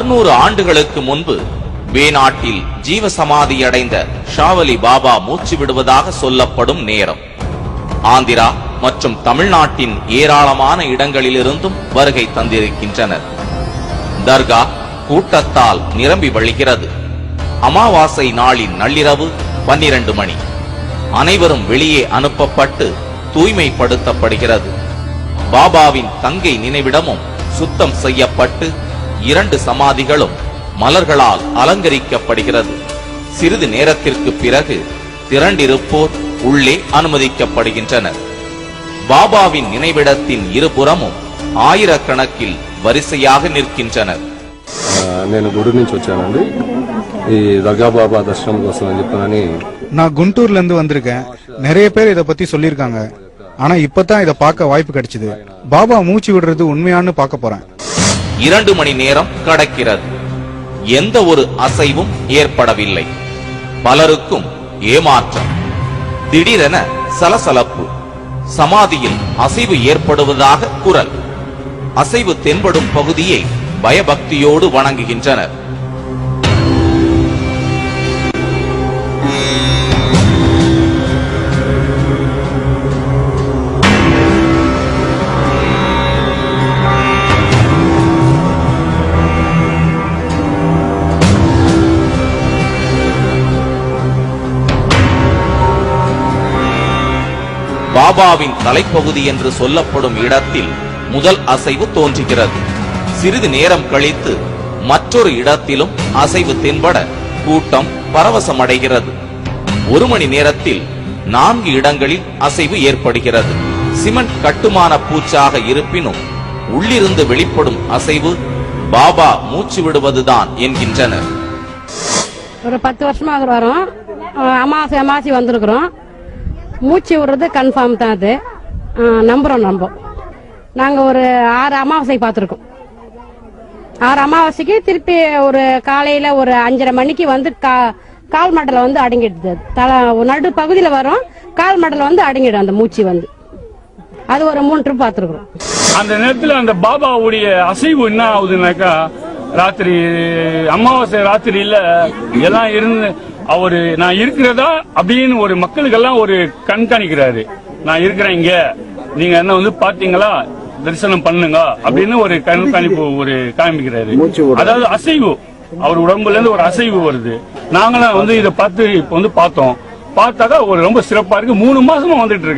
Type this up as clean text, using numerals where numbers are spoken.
600 ஆண்டுகளுக்கு முன்பு வேநாட்டில் ஜீவசமாதி அடைந்த ஷாவலி பாபா மூச்சு விடுவதாக சொல்லப்படும் நேரம். ஆந்திரா மற்றும் தமிழ்நாட்டின் ஏராளமான இடங்களிலிருந்தும் வருகை தந்திருக்கின்றனர். தர்கா கூட்டத்தால் நிரம்பி வழிகிறது. அமாவாசை நாளின் நள்ளிரவு 12 மணி. அனைவரும் வெளியே அனுப்பப்பட்டு தூய்மைப்படுத்தப்படுகிறது. பாபாவின் தங்கை நினைவிடமும் சுத்தம் செய்யப்பட்டு 2 சமாதிகளும் மலர்களால் அலங்கரிக்கப்படுகிறது. சிறிது நேரத்திற்கு பிறகு திரண்டிருப்போர் உள்ளே அனுமதிக்கப்படுகின்றனர். பாபாவின் நினைவிடத்தின் இருபுறமும் ஆயிரக்கணக்கில் வரிசையாக நிற்கின்றனர். నేను గుడి నుంచి వచ్చానండి. ఈ దర్గా బాబా దర్శనం కోసం అని చెప్పనని. நான் குண்டூர்ல இருந்து வந்திருக்கேன். நிறைய பேர் இத பத்தி சொல்லிருக்காங்க. ஆனா இப்பதான் இத பார்க்க வாய்ப்பு கிடைச்சது. பாபா மூச்சு விடுறது உண்மையானு பார்க்க போறேன். 2 மணி நேரம் கடக்கிறது. எந்த ஒரு அசைவும் ஏற்படவில்லை. பலருக்கும் ஏமாற்றம். திடீரென சலசலப்பு. சமாதியில் அசைவு ஏற்படுவதாக குரல். அசைவு தென்படும் பகுதியை பயபக்தியோடு வணங்குகின்றனர். பாபாவின் தலைப்பகுதி என்று சொல்லப்படும் இடத்தில் முதல் அசைவு தோன்றுகிறது. சிறிது நேரம் கழித்து மற்றொரு இடத்திலும் அசைவு தென்பட கூட்டம் பரவசமடைகிறது. 1 மணி நேரத்தில் 4 இடங்களில் அசைவு ஏற்படுகிறது. சிமெண்ட் கட்டுமான பூச்சாக இருப்பினும் உள்ளிருந்து வெளிப்படும் அசைவு பாபா மூச்சு விடுவதுதான் என்கின்றனர். ஒரு 10 வருஷமாக வரோம். அமாவாசை வந்திருக்கிறோம். மூச்சு விடுறது கன்ஃபார்ம் தான். அது நம்புறோம். நாங்க ஒரு 6 அமாவாசை பார்த்திருக்கோம். 6 அமாவாசைக்கு திருப்பி ஒரு காலையில ஒரு 5:30 மணிக்கு வந்து கால் மடல வந்து அடங்கிடுது. நடு பகுதியில வரும், கால் மடல வந்து அடங்கிடும் அந்த மூச்சு வந்து. அது ஒரு 3 ட்ரிப் பார்த்திருக்கிறோம். அந்த நேரத்தில் அந்த பாபாவுடைய அசைவு என்ன ஆகுதுன்னாக்கா, ராத்திரி அமாவாசை ராத்திரியில எல்லாம் இருந்து அவரு நான் இருக்கிறதா அப்படின்னு ஒரு மக்களுக்கெல்லாம் ஒரு கண்காணிக்கிறாரு. நான் இருக்கிறேன் இங்க, நீங்க என்ன வந்து பாத்தீங்களா, தரிசனம் பண்ணுங்க அப்படின்னு ஒரு கண்காணிப்பு ஒரு காமிக்கிறாரு. அதாவது அசைவு, அவர் உடம்புல இருந்து ஒரு அசைவு வருது. நாங்களாம் வந்து இதை பார்த்து இப்ப வந்து பார்த்தாக்கா ஒரு ரொம்ப சிறப்பா இருக்கு. 3 மாசமா வந்துட்டு இருக்கு.